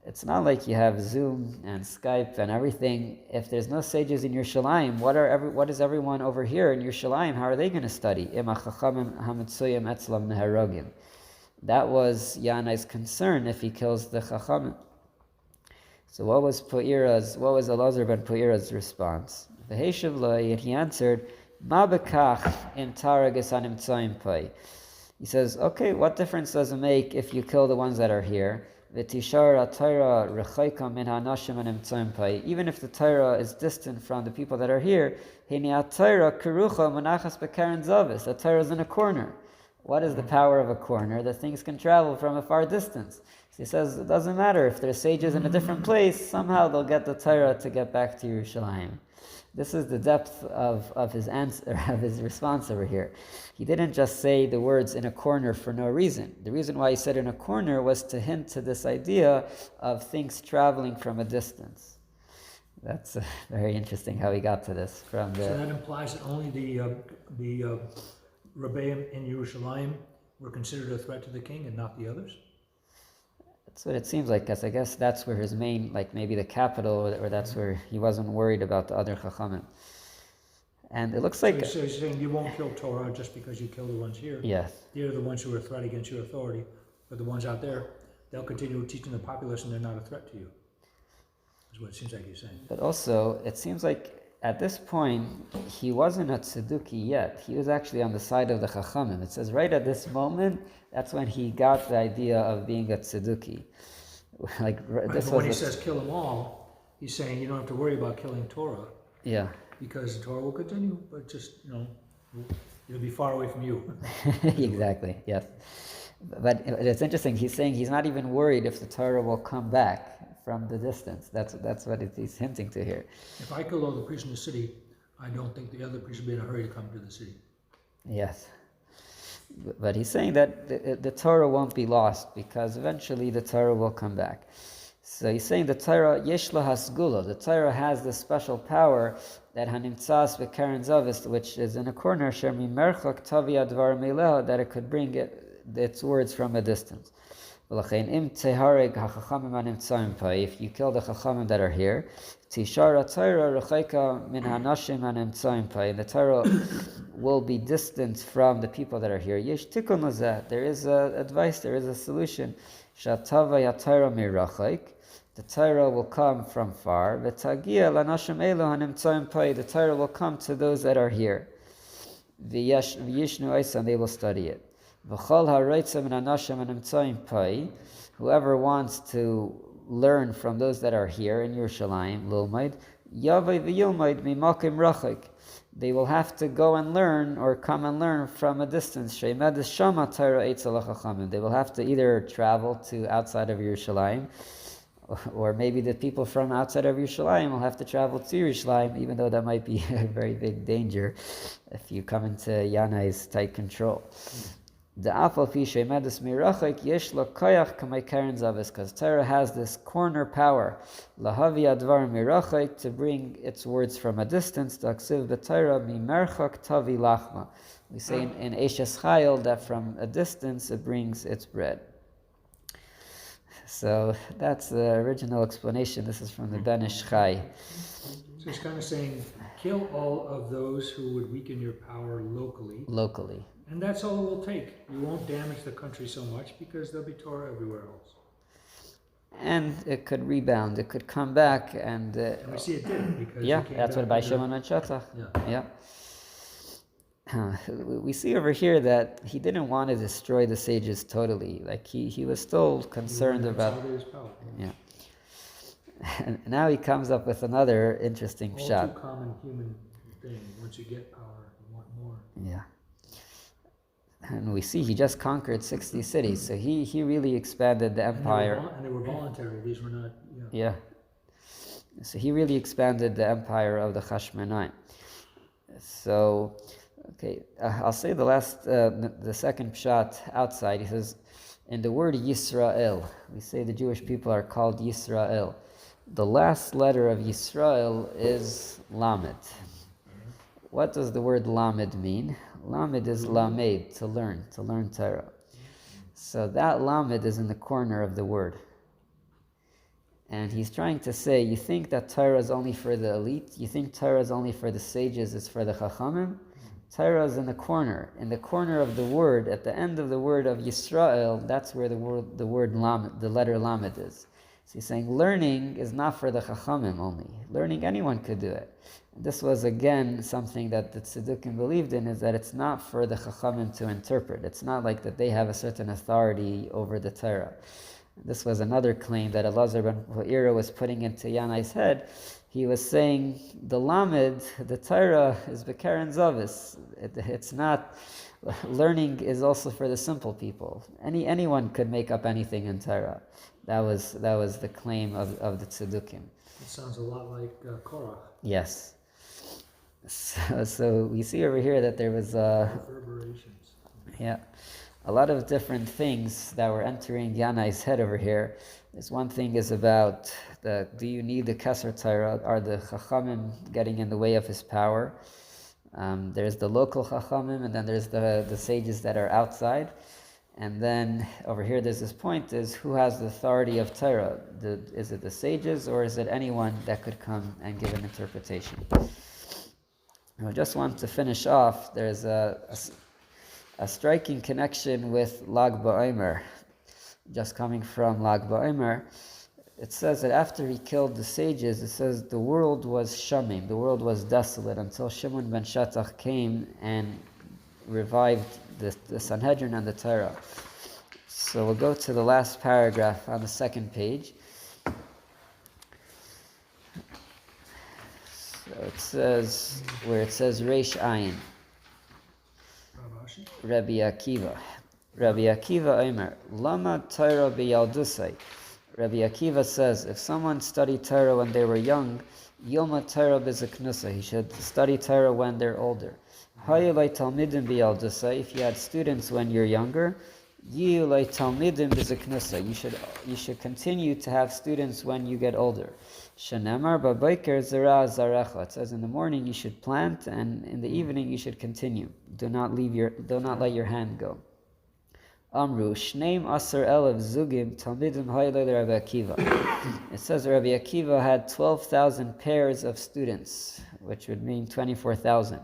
it's not like you have Zoom and Skype and everything. If there's no sages in Yerushalayim, what is everyone over here in Yerushalayim? How are they going to study? That was Yannai's concern if he kills the Chachamim. So what was Elazar ben Po'ira's response? And he answered, Ma bekach im taragas hanimtzaim pai. He says, okay, what difference does it make if you kill the ones that are here? V'tishar ha-Torah rechaika min ha-anashim hanimtzaim pai. Even if the Torah is distant from the people that are here, hini ha-Torah kerucha manachas bekaren zavis. The Torah is in a corner. What is the power of a corner? That things can travel from a far distance. So he says, it doesn't matter if there's sages in a different place, somehow they'll get the Torah to get back to Yerushalayim. This is the depth of his answer, of his response over here. He didn't just say the words in a corner for no reason. The reason why he said in a corner was to hint to this idea of things traveling from a distance. That's very interesting how he got to this from the. So that implies that only the Rebbeim in Yerushalayim were considered a threat to the king and not the others? That's what it seems like, because I guess that's where his main, like maybe the capital, or that's where he wasn't worried about the other Chachamim. And it looks like. So you're saying you won't kill Torah just because you kill the ones here? Yes. They're the ones who are a threat against your authority, but the ones out there, they'll continue teaching the populace and they're not a threat to you. That's what it seems like you're saying. But also, it seems like at this point, he wasn't a tzedukah yet. He was actually on the side of the Chachamim. It says right at this moment, that's when he got the idea of being a tzedukah. Like this but when he says kill them all, he's saying you don't have to worry about killing Torah. Yeah. Because the Torah will continue, but just, it'll be far away from you. Exactly, yes. But it's interesting, he's saying he's not even worried if the Torah will come back from the distance. That's what he's hinting to here. If I kill all the priests in the city, I don't think the other priests will be in a hurry to come to the city. Yes. But he's saying that the Torah won't be lost because eventually the Torah will come back. So he's saying the Torah, yesh la hasgula, the Torah has this special power that hanimtzas v'karen zavis, which is in a corner, sher mimerchak tavi advar meileha, that it could bring its words from a distance. If you kill the Chachamim that are here, the Torah will be distant from the people that are here. There is advice, there is a solution. The Torah will come from far. The Torah will come to those that are here. They will study it. Whoever wants to learn from those that are here in Yerushalayim, they will have to go and learn or come and learn from a distance. They will have to either travel to outside of Yerushalayim, or maybe the people from outside of Yerushalayim will have to travel to Yerushalayim, even though that might be a very big danger if you come into Yannai's tight control. Because Torah has this corner power to bring its words from a distance. We say in Eshes Chayil that from a distance it brings its bread. So that's the original explanation. This is from the Ben Ish Chai. So he's kind of saying, kill all of those who would weaken your power locally. And that's all it will take. You won't damage the country so much because there'll be Torah everywhere else. And it could rebound. It could come back and we see it did because that's what by Shimon and Shatach. Yeah. we see over here that he didn't want to destroy the sages totally. Like he was still concerned about. Consolidated his power. Yeah. And now he comes up with another interesting All shot. too common human thing. Once you get power, you want more. Yeah. And we see he just conquered 60 cities, so he really expanded the empire. And they were voluntary. These were not. You know, Yeah. So he really expanded the empire of the Hashmonai. So, okay, I'll say the second pshat outside. He says, in the word Yisrael, we say the Jewish people are called Yisrael. The last letter of Yisrael is Lamed. What does the word Lamed mean? Lamed is Lamed, to learn Torah. So that Lamed is in the corner of the word. And he's trying to say, you think that Torah is only for the elite? You think Torah is only for the sages, it's for the Chachamim? Torah is in the corner of the word, at the end of the word of Yisrael, that's where the word Lamed, the letter Lamed is. So he's saying learning is not for the Chachamim only. Learning, anyone could do it. And this was again something that the Tzaddukim believed in, is that it's not for the Chachamim to interpret. It's not like that they have a certain authority over the Torah. This was another claim that Elazar ben Ha'ira was putting into Yannai's head. He was saying the Lamed, the Torah, is B'Karen Zavis. It's not, learning is also for the simple people. Anyone could make up anything in Torah. That was the claim of the Tzaddukim. it sounds a lot like Korach. Yes. So we see over here that there was Reverberations. a lot of different things that were entering Yannai's head over here. This one thing is about do you need the Keser Torah? Are the Chachamim getting in the way of his power? There's the local Chachamim, and then there's the sages that are outside. And then over here there's this point, is who has the authority of Torah? Is it the sages, or is it anyone that could come and give an interpretation? I just want to finish off. There's a striking connection with Lag BaOmer. Just coming from Lag BaOmer, it says that after he killed the sages, it says the world was shamim, the world was desolate, until Shimon ben Shattach came and revived the Sanhedrin and the Torah. So we'll go to the last paragraph on the second page. So it says, where it says Reish Ayin, Ravashi? Rabbi Akiva Omer, Lama Torah b'yaldusai. Rabbi Akiva says, if someone studied Torah when they were young, Yilma Torah b'ziknusa, he should study Torah when they're older. Hayulai talmidim b'yaldusai, if you had students when you're younger, Yilai talmidim b'ziknusa, you should continue to have students when you get older. Shenemar b'bayker zera zarecha, it says in the morning you should plant, and in the evening you should continue. Do not let your hand go. Amru, Shneim Asar Elev Zugim Talmidim Haylel Rabbi Akiva. It says Rabbi Akiva had 12,000 pairs of students, which would mean 24,000.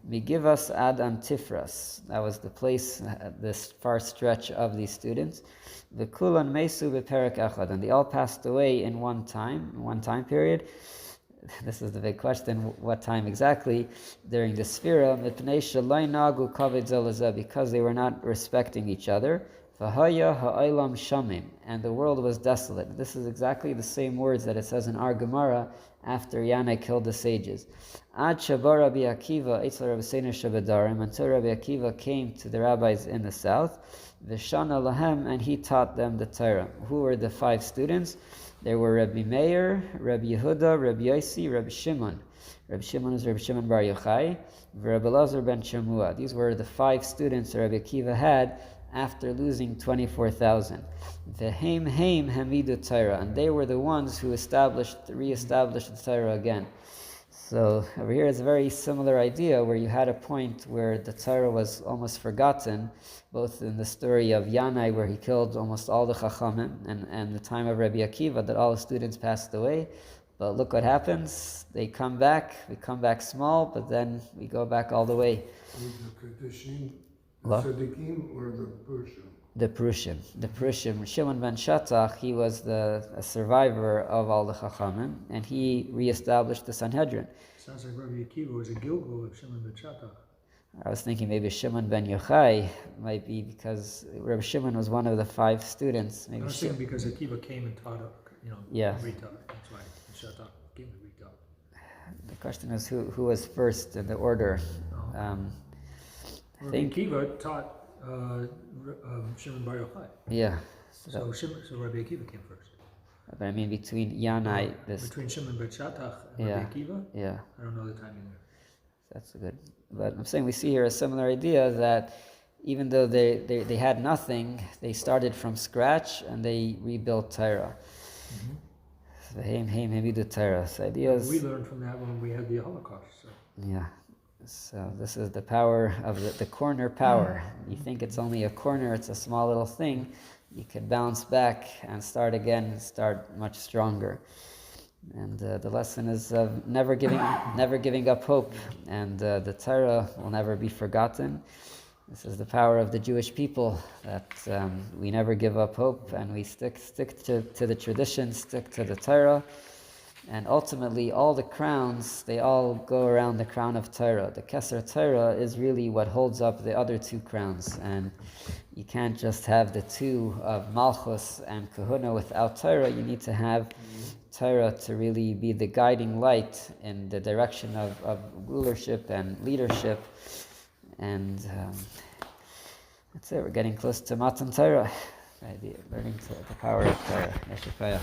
Migivas Ad Antifras, that was the place, this far stretch of these students. V'kulan Mesu B'Perek Echad, and they all passed away in one time period. This is the big question, what time exactly? During the Sphira, because they were not respecting each other. And the world was desolate. This is exactly the same words that it says in our Gemara after Yannai killed the sages. Until Rabbi Akiva came to the rabbis in the south, and he taught them the Torah. Who were the 5 students? There were Rabbi Meir, Rabbi Yehuda, Rabbi Yossi, Rabbi Shimon. Rabbi Shimon is Rabbi Shimon Bar Yochai, Rabbi Elazar ben Shemua. These were the 5 students that Rabbi Akiva had after losing 24,000. V'heim hamidu Torah, and they were the ones who reestablished the Torah again. So over here is a very similar idea, where you had a point where the Torah was almost forgotten, both in the story of Yannai, where he killed almost all the Chachamim, and the time of Rabbi Akiva, that all the students passed away. But look what happens. They come back, we come back small, but then we go back all the way. The Kedushim, the What? Tzaddikim, or the Purushim? The Prushim. Shimon ben Shattach, he was a survivor of all the Chachamim, and he reestablished the Sanhedrin. Sounds like Rabbi Akiva was a Gilgal of Shimon ben Shattach. I was thinking maybe Shimon ben Yochai might be because Rabbi Shimon was one of the 5 students. I Maybe was thinking because Akiva came and taught, Yeah. retaught. That's why Shatak came and retaught. The question is who was first in the order. I Rabbi think Akiva taught Shimon Bar Yochai. yeah. So Rabbi Akiva came first. But I mean between Yannai, Between Shimon ben Shattach and Yeah. Rabbi Akiva, yeah. I don't know the timing there. That's good. But I'm saying we see here a similar idea that even though they had nothing, they started from scratch and they rebuilt Torah. So Torah. So ideas. We learned from that when we had the Holocaust. So. Yeah. So this is the power of the corner power. You think it's only a corner, it's a small little thing. You can bounce back and start again, start much stronger. And the lesson is never giving up hope. And the Torah will never be forgotten. This is the power of the Jewish people, that we never give up hope, and we stick to the tradition, stick to the Torah. And ultimately, all the crowns, they all go around the crown of Torah. The Keser Torah is really what holds up the other 2 crowns. And you can't just have the 2 of Malchus and Kahuna without Torah. You need to have Torah to really be the guiding light in the direction of rulership and leadership. And that's it. We're getting close to Matan Torah. Learning the power of Torah. Yeshua.